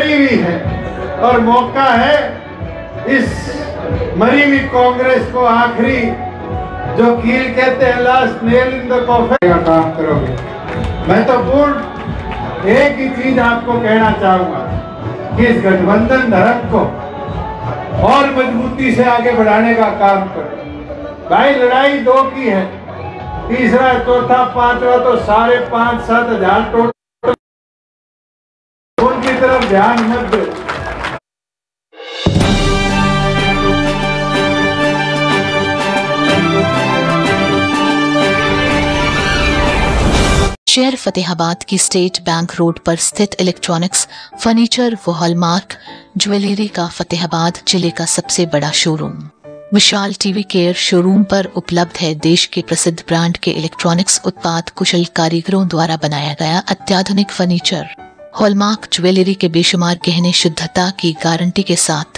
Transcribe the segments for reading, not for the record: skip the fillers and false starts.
मरी हुई है और मौका है इस मरी हुई कांग्रेस को आखिरी जो कील कहते हैं last nail in the coffin का काम करोगे। मैं तो पूर्ण एक ही चीज आपको कहना चाहूंगा कि इस गठबंधन धर्म को और मजबूती से आगे बढ़ाने का काम करो। भाई लड़ाई दो की है, तीसरा चौथा पांचवा तो 5,500-7 हजार टोटल, उनकी तरफ ध्यान मत दो। शहर फतेहाबाद की स्टेट बैंक रोड पर स्थित इलेक्ट्रॉनिक्स, फर्नीचर व हॉलमार्क ज्वेलरी का फतेहाबाद जिले का सबसे बड़ा शोरूम विशाल टीवी केयर शोरूम पर उपलब्ध है देश के प्रसिद्ध ब्रांड के इलेक्ट्रॉनिक्स उत्पाद कुशल कारीगरों द्वारा बनाया गया अत्याधुनिक फर्नीचर, हॉलमार्क ज्वेलरी के बेशुमार गहने शुद्धता की गारंटी के साथ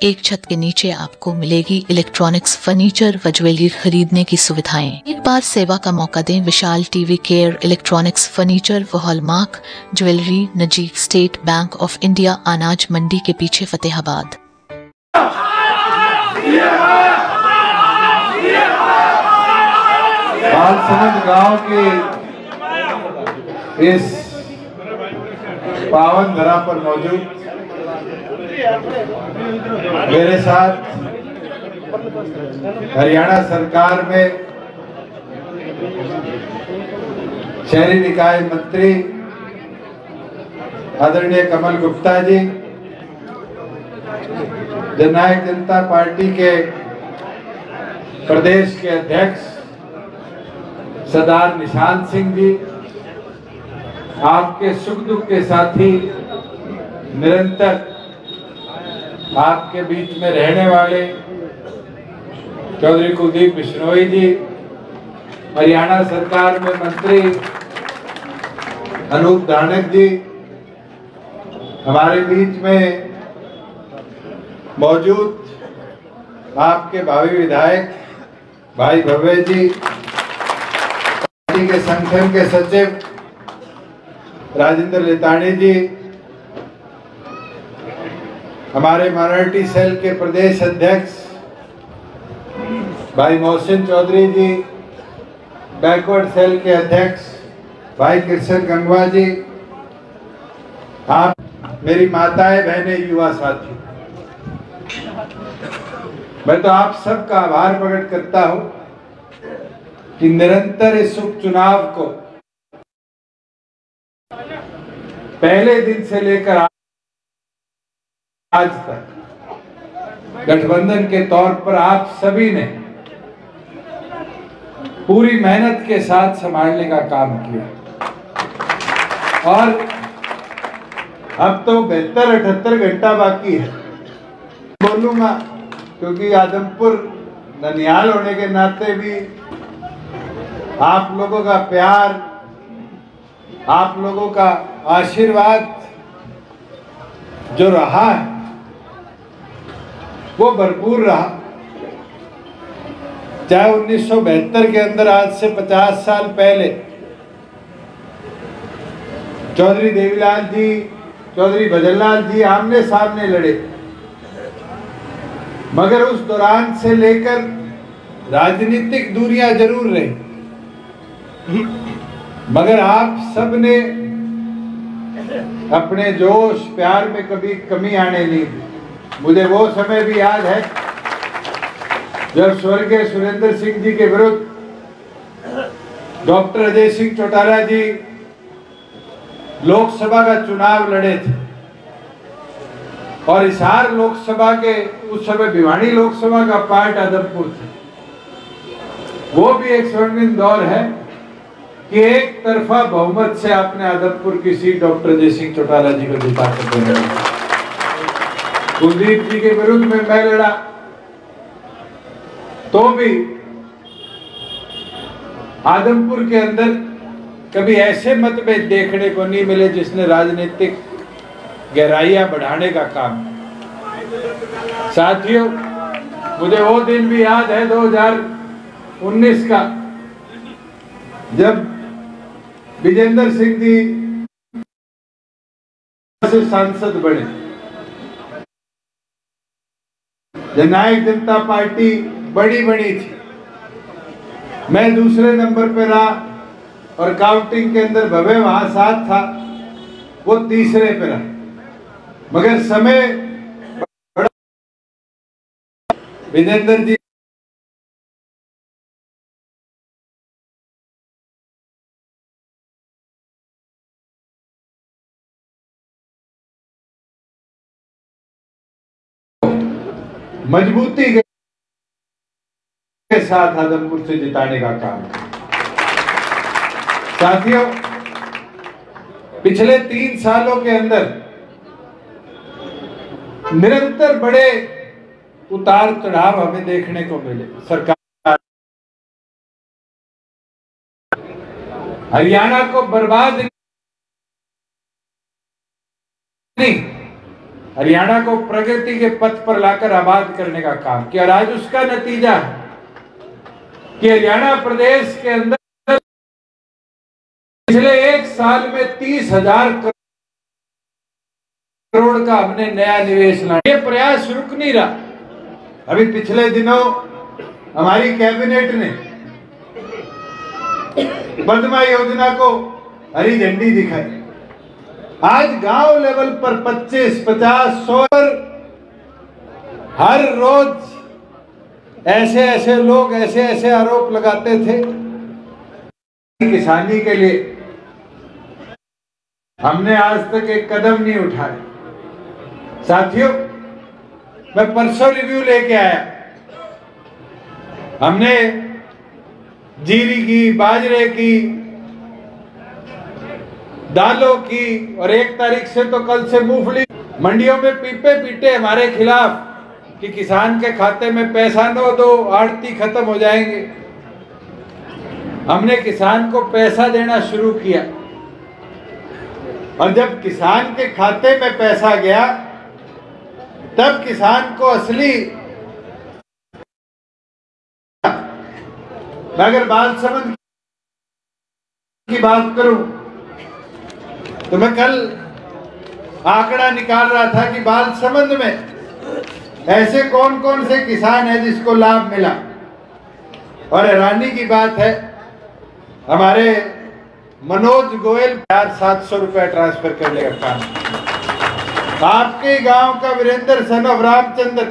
एक छत के नीचे आपको मिलेगी इलेक्ट्रॉनिक्स, फर्नीचर व ज्वेलरी खरीदने की सुविधाएं। एक बार सेवा का मौका दें। विशाल टीवी केयर इलेक्ट्रॉनिक्स, फर्नीचर व हॉलमार्क ज्वेलरी, नजीक स्टेट बैंक ऑफ इंडिया, अनाज मंडी के पीछे, फतेहाबाद। बालसमंद गांव की इस पावन धरा पर मौजूद मेरे साथ हरियाणा सरकार में शहरी निकाय मंत्री आदरणीय कमल गुप्ता जी, जननायक जनता पार्टी के प्रदेश के अध्यक्ष सरदार निशांत सिंह जी, आपके सुख दुख के साथी, निरंतर आपके बीच में रहने वाले चौधरी कुलदीप बिश्नोई जी, हरियाणा सरकार में मंत्री अनूप धानक जी, हमारे बीच में मौजूद आपके भावी विधायक भाई भव्य जी, पार्टी के संगठन के सचिव राजेंद्र लेतानी जी, हमारे माइनॉरिटी सेल के प्रदेश अध्यक्ष भाई मोहसिन चौधरी जी, बैकवर्ड सेल के अध्यक्ष भाई कृष्ण गंगवा जी, आप मेरी माताएं, बहनें, युवा साथी, मैं तो आप सबका आभार प्रकट करता हूं कि निरंतर इस उपचुनाव को पहले दिन से लेकर आज तक गठबंधन के तौर पर आप सभी ने पूरी मेहनत के साथ संभालने का काम किया और अब तो 72-78 घंटा बाकी है। बोलूंगा क्योंकि आदमपुर ननिहाल होने के नाते भी आप लोगों का प्यार, आप लोगों का आशीर्वाद जो रहा है वो भरपूर रहा। चाहे 1972 के अंदर, आज से 50 साल पहले चौधरी देवीलाल जी, चौधरी भजनलाल जी आमने सामने लड़े, मगर उस दौरान से लेकर राजनीतिक दूरियां जरूर रही, मगर आप सब ने अपने जोश प्यार में कभी कमी आने नहीं दी। मुझे वो समय भी याद है जब स्वर्गीय सुरेंद्र सिंह जी के विरुद्ध डॉक्टर अजय सिंह चौटाला जी लोकसभा का चुनाव लड़े थे और हिसार लोकसभा के, उस समय भिवानी लोकसभा का पार्ट आदमपुर थे। वो भी एक स्वर्णिम दौर है कि एक तरफा बहुमत से आपने आदमपुर की सीट डॉक्टर अजय सिंह चौटाला जी को जिता कर देना। कुलदीप जी के विरुद्ध में मैं लड़ा तो भी आदमपुर के अंदर कभी ऐसे मतभेद देखने को नहीं मिले जिसने राजनीतिक गहराइयां बढ़ाने का काम। साथियों, मुझे वो दिन भी याद है 2019 का, जब विजेंद्र सिंह जी से सांसद बने। जननायक जनता पार्टी बड़ी बड़ी थी, मैं दूसरे नंबर पे रहा और काउंटिंग के अंदर भवे वहां 7 था, वो तीसरे पे रहा। मगर समय बड़ा विजेंद्र जी मजबूती के साथ आदमपुर से जिताने का काम। साथियों, पिछले 3 सालों के अंदर निरंतर बड़े उतार चढ़ाव हमें देखने को मिले। सरकार हरियाणा को बर्बाद नहीं, हरियाणा को प्रगति के पथ पर लाकर आबाद करने का काम किया। और आज उसका नतीजा है कि हरियाणा प्रदेश के अंदर पिछले 1 साल में 30,000 करोड़ का हमने नया निवेश लाया। ये प्रयास रुक नहीं रहा। अभी पिछले दिनों हमारी कैबिनेट ने पद्मा योजना को हरी झंडी दिखाई। आज गांव लेवल पर 25, 50, 100 हर रोज ऐसे लोग ऐसे आरोप लगाते थे। किसानी के लिए हमने आज तक एक कदम नहीं उठाया। साथियों, मैं परसों रिव्यू लेके आया। हमने जीरी की, बाजरे की, दालों की और 1 तारीख से तो कल से मूंगफली। मंडियों में पीपे पीटे हमारे खिलाफ कि किसान के खाते में पैसा न दो, आड़ती खत्म हो जाएंगे। हमने किसान को पैसा देना शुरू किया और जब किसान के खाते में पैसा गया तब किसान को असली। मैं अगर बालसमंद की बात करूं तो मैं कल आंकड़ा निकाल रहा था कि बालसमंद में ऐसे कौन कौन से किसान हैं जिसको लाभ मिला। और हैरानी की बात है, हमारे मनोज गोयल 700 रुपए ट्रांसफर करने का काम। आपके गांव का वीरेंद्र सन ऑफ रामचंद्र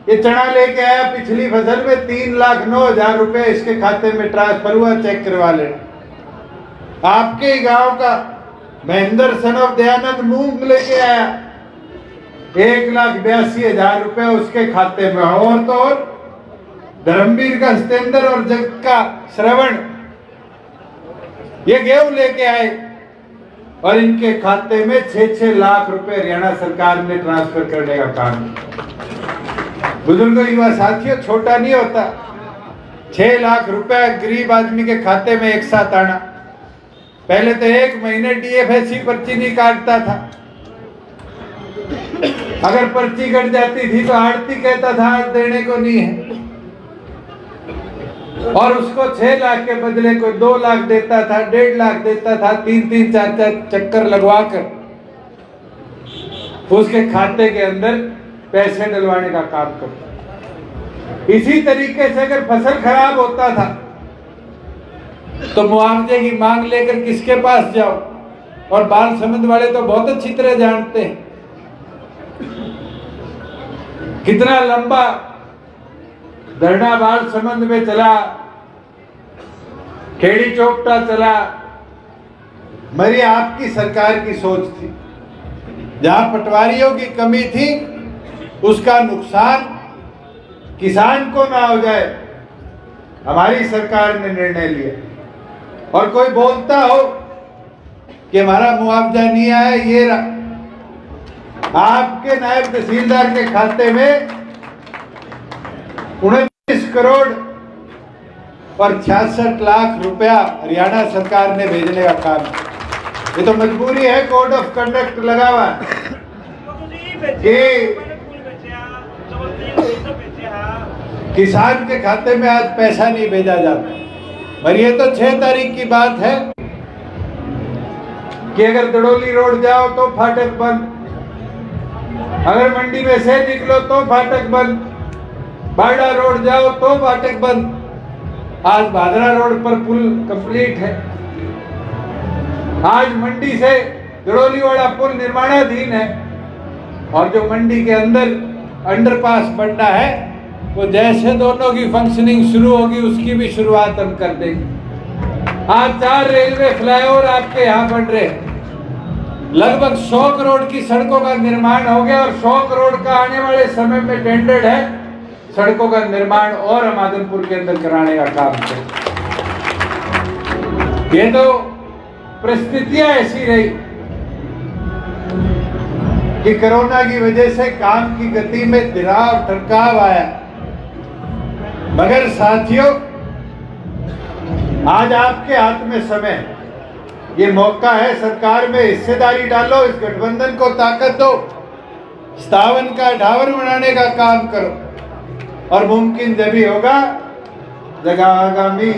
ये चना लेके आया, पिछली फसल में 3,09,000 रुपए इसके खाते में ट्रांसफर हुआ, चेक करवा ले। आपके गांव का महेंद्र सन ऑफ दयानंद मूंग लेके आया, 1,82,000 रुपए उसके खाते में। और तो और धर्मवीर का सतेंद्र और जग का श्रवण ये गेहूं लेके आए और इनके खाते में 6-6 लाख रुपए हरियाणा सरकार ने ट्रांसफर करने का काम। बुजुर्गों, युवा साथियों, छोटा नहीं होता 6 लाख रुपए गरीब आदमी के खाते में एक साथ आना। पहले तो 1 महीने डीएफएससी पर्ची नहीं काटता था। अगर पर्ची कट जाती थी तो आड़ती कहता था आज देने को नहीं है, और उसको 6 लाख के बदले कोई 2 लाख देता था, 1.5 लाख देता था। 3-3, 4-4 चक्कर लगवाकर उसके खाते के अंदर पैसे डलवाने का काम करता। इसी तरीके से अगर फसल खराब होता था तो मुआवजे की मांग लेकर किसके पास जाओ, और बालसमंद वाले तो बहुत अच्छी तरह जानते हैं कितना लंबा धरना बालसमंद में चला, खेड़ी चौपटा चला। मेरी आपकी सरकार की सोच थी, जहां पटवारियों की कमी थी उसका नुकसान किसान को ना हो जाए, हमारी सरकार ने निर्णय लिया। और कोई बोलता हो कि हमारा मुआवजा नहीं आया, ये आपके नायब तहसीलदार के खाते में 29 करोड़ और 66 लाख रुपया हरियाणा सरकार ने भेजने का काम। ये तो मजबूरी है, कोड ऑफ कंडक्ट लगा हुआ कि किसान के खाते में आज पैसा नहीं भेजा जाता। पर ये तो 6 तारीख की बात है। कि अगर दड़ोली रोड जाओ तो फाटक बंद, अगर मंडी में से निकलो तो फाटक बंद, बाड़ा रोड जाओ तो फाटक बंद। आज भादरा रोड पर पुल कंप्लीट है। आज मंडी से दड़ोली वाला पुल निर्माणाधीन है और जो मंडी के अंदर अंडरपास बनना है वो जैसे दोनों की फंक्शनिंग शुरू होगी उसकी भी शुरुआत हम कर देंगे। आज 4 रेलवे फ्लाईओवर आपके यहाँ बन रहे हैं। लगभग 100 करोड़ की सड़कों का निर्माण हो गया और 100 करोड़ का आने वाले समय में टेंडर्ड है सड़कों का निर्माण और हम आदमपुर के अंदर कराने का काम करें। ये तो परिस्थितियां ऐसी रही कि कोरोना की वजह से काम की गति में गिराव टरकाव आया, मगर साथियों आज आपके हाथ में समय है। ये मौका है, सरकार में हिस्सेदारी डालो, इस गठबंधन को ताकत दो, 57 का 58 बनाने का काम करो और मुमकिन जब भी होगा जगह आगामी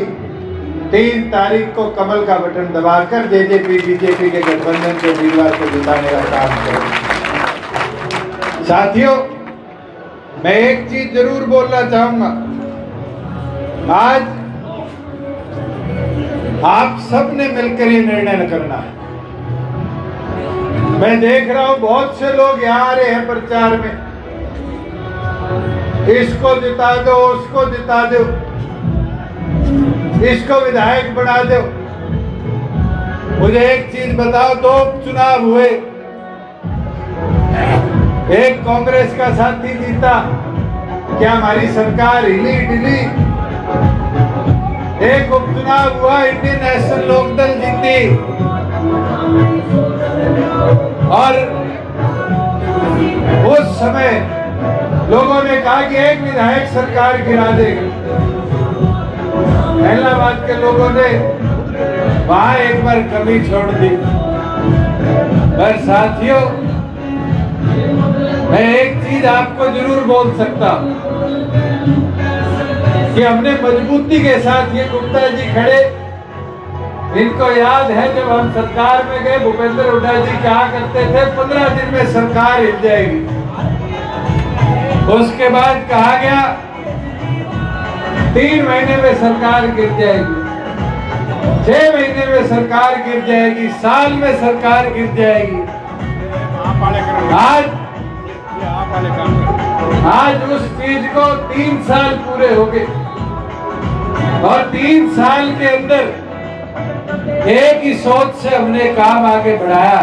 3 तारीख को कमल का बटन दबाकर जेजेपी बीजेपी के गठबंधन के उम्मीदवार को जिताने का काम करो। साथियों मैं एक चीज जरूर बोलना चाहूंगा, आज आप सब ने मिलकर ये निर्णय करना है। मैं देख रहा हूं बहुत से लोग यहाँ आ रहे हैं प्रचार में, इसको जिता दो, उसको जिता दो, इसको विधायक बना दो। मुझे एक चीज बताओ, 2 चुनाव हुए, एक कांग्रेस का साथी जीता, क्या हमारी सरकार हिली डिली? एक उपचुनाव हुआ, इंडियन नेशनल लोकदल जीती और उस समय लोगों ने कहा कि एक विधायक सरकार गिरा देगा। इलाहाबाद के लोगों ने वहां एक बार कमी छोड़ दी। पर साथियों मैं एक चीज आपको जरूर बोल सकता हूं कि हमने मजबूती के साथ, ये गुप्ता जी खड़े, इनको याद है जब हम सरकार में गए भूपेंद्र हुड्डा जी कहा करते थे 15 दिन में सरकार हिल जाएगी। उसके बाद कहा गया 3 महीने में सरकार गिर जाएगी, 6 महीने में सरकार गिर जाएगी, साल में सरकार गिर जाएगी। आज उस चीज को 3 साल पूरे हो गए और 3 साल के अंदर एक ही सोच से हमने काम आगे बढ़ाया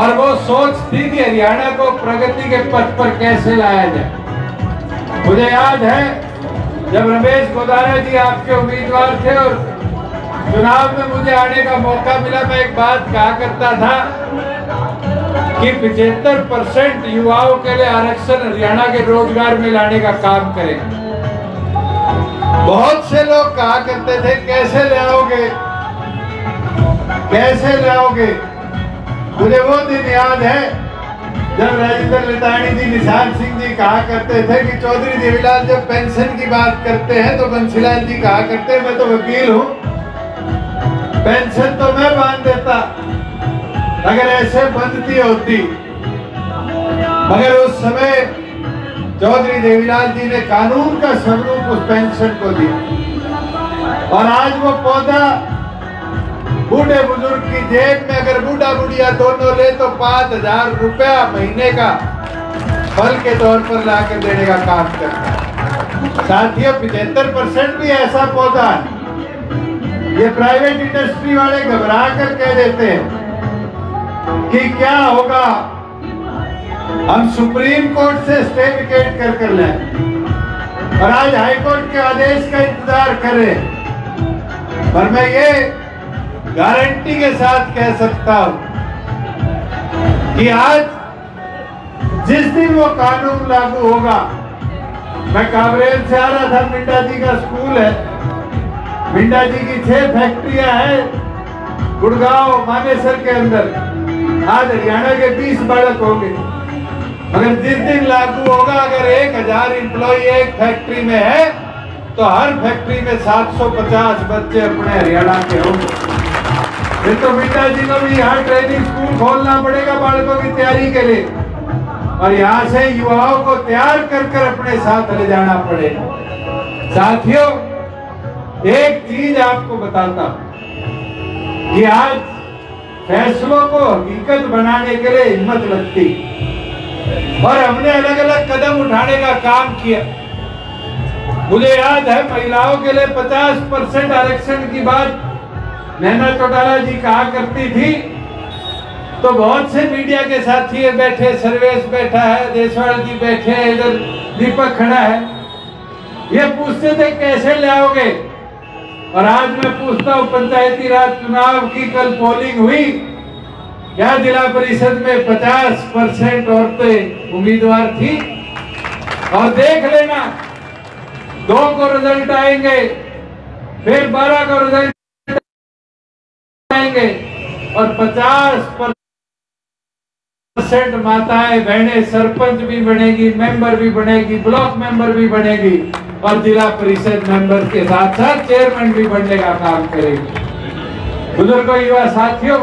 और वो सोच थी कि हरियाणा को प्रगति के पथ पर कैसे लाया जाए। मुझे याद है जब रमेश गोदारा जी आपके उम्मीदवार थे और चुनाव में मुझे आने का मौका मिला, मैं एक बात कहा करता था कि 75% युवाओं के लिए आरक्षण हरियाणा के रोजगार में लाने का काम करें। बहुत से लोग कहा करते थे कैसे ले आओगे, कैसे लाओगे। मुझे वो दिन याद है जब राजेंद्र लतानी जी, निशान सिंह जी कहा करते थे कि चौधरी देवीलाल जब पेंशन की बात करते हैं तो बंसीलाल जी कहा करते हैं मैं तो वकील हूं, पेंशन तो मैं बांध देता अगर ऐसे बनती होती। मगर उस समय चौधरी देवीलाल जी ने कानून का स्वरूप उस पेंशन को दिया और आज वो पौधा बूढ़े बुजुर्ग की जेब में अगर बूढ़ा बुढ़िया दोनों ले तो 5000 रुपया महीने का फल के तौर पर लाकर देने का काम करता है। साथियों 75% भी ऐसा पौधा है। ये प्राइवेट इंडस्ट्री वाले घबरा कर कह देते हैं कि क्या होगा, हम सुप्रीम कोर्ट से स्टे विकेट कर लें और आज हाई कोर्ट के आदेश का इंतजार करें। पर मैं ये गारंटी के साथ कह सकता हूं कि आज जिस दिन वो कानून लागू होगा, मैं काबरेल से आ रहा था, मिंडा जी का स्कूल है, मिंडा जी की 6 फैक्ट्रियां हैं गुड़गांव मानेसर के अंदर, आज हरियाणा के 20 बालक होंगे। मगर जिस दिन लागू होगा, अगर 1000 एम्प्लॉय एक फैक्ट्री में है तो हर फैक्ट्री में 750 बच्चे अपने हरियाणा के होंगे। फिर तो मीता जी को भी यहाँ ट्रेनिंग स्कूल खोलना पड़ेगा बालकों की तैयारी के लिए, और यहाँ से युवाओं को तैयार कर अपने साथ ले जाना पड़ेगा। साथियों, एक चीज आपको बताता हूं कि आज फैसलों को हकीकत बनाने के लिए हिम्मत लगती, और हमने अलग अलग कदम उठाने का काम किया। मुझे याद है महिलाओं के लिए 50% आरक्षण की बात नैना चौटाला जी कहा करती थी, तो बहुत से मीडिया के साथी बैठे, सर्वेश बैठा है, देशवाल जी बैठे हैं, इधर दीपक खड़ा है, ये पूछते थे कैसे ले आओगे। और आज मैं पूछता हूं, पंचायती राज चुनाव की कल पोलिंग हुई, क्या जिला परिषद में 50% औरतें उम्मीदवार थी? और देख लेना, 2 को रिजल्ट आएंगे, फिर 12 को रिजल्ट आएंगे, और 50% माताएं बहनें सरपंच भी बनेगी, मेंबर भी बनेगी, ब्लॉक मेंबर भी बनेगी, और जिला परिषद मेंबर के साथ साथ चेयरमैन भी बनने का काम करेगी। बुजुर्गों, युवा साथियों,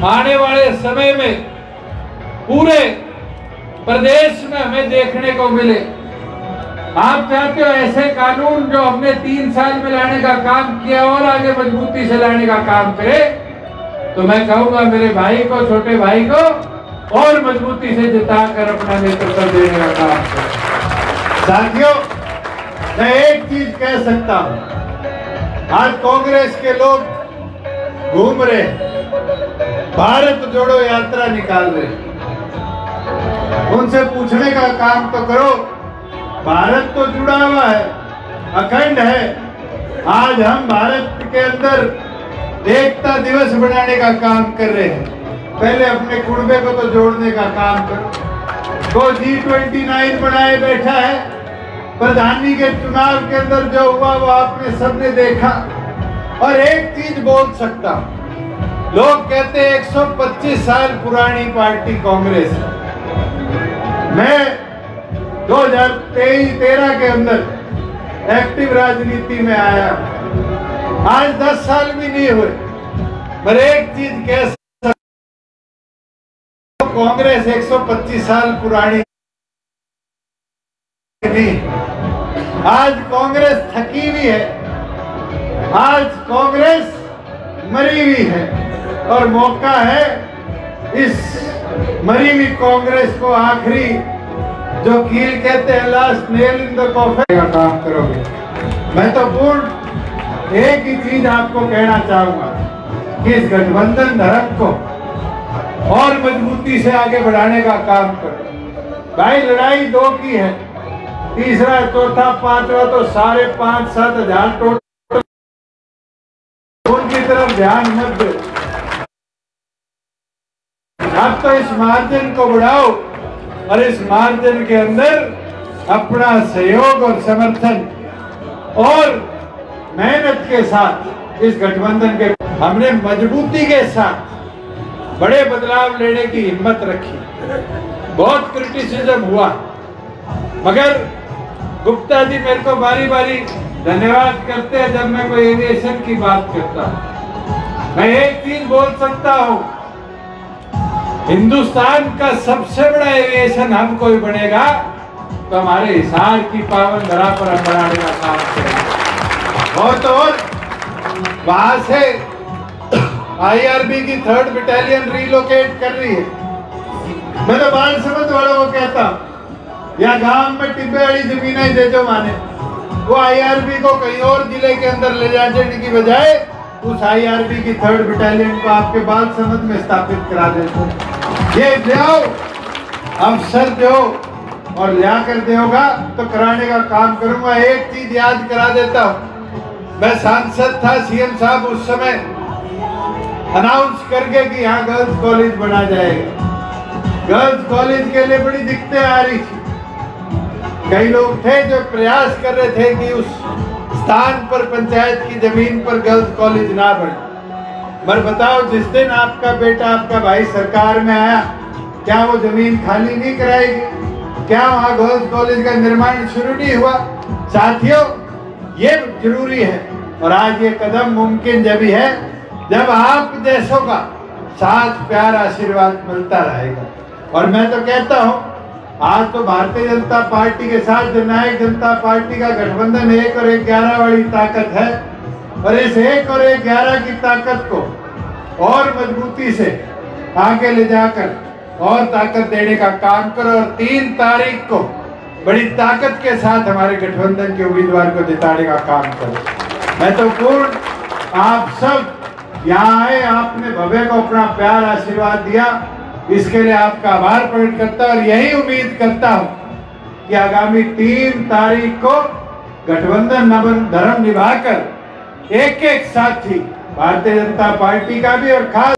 आने वाले समय में पूरे प्रदेश में हमें देखने को मिले। आप चाहते हो ऐसे कानून जो हमने 3 साल में लाने का काम किया और आगे मजबूती से लाने का काम करे, तो मैं कहूंगा मेरे भाई को, छोटे भाई को और मजबूती से जिताकर अपना नेतृत्व देने का काम करें। साथियों, मैं एक चीज कह सकता हूं, आज कांग्रेस के लोग घूम रहे, भारत जोड़ो यात्रा निकाल रहे, उनसे पूछने का काम तो करो। भारत तो जुड़ा हुआ है, अखंड है। आज हम भारत के अंदर एकता दिवस बनाने का काम कर रहे हैं। पहले अपने कुड़बे को तो जोड़ने का काम करो। तो G29 बनाए बैठा है, प्रधानी के चुनाव के अंदर जो हुआ वो आपने सबने देखा। और एक चीज बोल सकता हूं, लोग कहते हैं 125 साल पुरानी पार्टी कांग्रेस है। मैं 2013 के अंदर एक्टिव राजनीति में आया, आज 10 साल भी नहीं हुए, पर एक चीज कह सकता, कांग्रेस 125 साल पुरानी नहीं। आज कांग्रेस थकी हुई है, आज कांग्रेस मरी हुई है, और मौका है इस मरी हुई कांग्रेस को आखिरी, जो कील कहते हैं, last nail in the coffin का काम करोगे। मैं तो पूर्ण एक ही चीज आपको कहना चाहूंगा कि इस गठबंधन धर्म को और मजबूती से आगे बढ़ाने का काम करो। भाई, लड़ाई 2 की है, तीसरा, चौथा, 5वां तो सारे 5-7 हजार टोटल, उनकी तरफ ध्यान मत दो। अब तो इस मार्जिन को बढ़ाओ, और इस मार्जिन के अंदर अपना सहयोग और समर्थन और मेहनत के साथ इस गठबंधन के हमने मजबूती के साथ बड़े बदलाव लेने की हिम्मत रखी। बहुत क्रिटिसिज्म हुआ, मगर गुप्ता जी मेरे को बारी बारी धन्यवाद करते हैं जब मैं कोई एविएशन की बात करता हूं। मैं एक चीज बोल सकता हूं, हिंदुस्तान का सबसे बड़ा एविएशन हम कोई बनेगा तो हमारे हिसार की पावन धरा पर हम बनाने का काम करेंगे। और वहां से IRB की 3rd बटालियन रिलोकेट कर रही है। मैं तो बाल समझ वालों को कहता, या गांव में टिब्बे वाली जमीनें दे दो माने, वो IRB को कहीं और जिले के अंदर ले जाने की बजाय उस IRB की 3rd बटालियन को आपके बाल समझ में स्थापित करा देते। ये जाओ, अवसर दो, और जाकर देगा तो कराने का काम करूंगा। एक चीज याद करा देता हूं, मैं सांसद था, CM साहब उस समय अनाउंस करके कि यहाँ गर्ल्स कॉलेज बना जाएगा। गर्ल्स कॉलेज के लिए बड़ी दिक्कतें आ रही थी। कई लोग थे जो प्रयास कर रहे थे कि उस स्थान पर, पंचायत की जमीन पर गर्ल्स कॉलेज ना बने। पर बताओ, जिस दिन आपका बेटा, आपका भाई सरकार में आया, क्या वो जमीन खाली नहीं कराएगी? क्या वहाँ गर्ल्स कॉलेज का निर्माण शुरू नहीं हुआ? साथियों, ये जरूरी है, और आज ये कदम मुमकिन जब ही है जब आप जैसों का साथ प्यार आशीर्वाद मिलता रहेगा। और मैं तो कहता हूं, आज तो भारतीय जनता पार्टी के साथ जननायक जनता पार्टी का गठबंधन 1 और 11 वाली ताकत है, और इस 1 और 11 की ताकत को और मजबूती से आगे ले जाकर और ताकत देने का काम करो, और 3 तारीख को बड़ी ताकत के साथ हमारे गठबंधन के उम्मीदवार को जिताने का काम करो। मैं तो पूर्ण आप सब यहाँ आए, आपने भव्य को अपना प्यार आशीर्वाद दिया, इसके लिए आपका आभार प्रकट करता हूं, और यही उम्मीद करता हूं कि आगामी 3 तारीख को गठबंधन धर्म निभाकर एक एक साथी भारतीय जनता पार्टी का भी और खास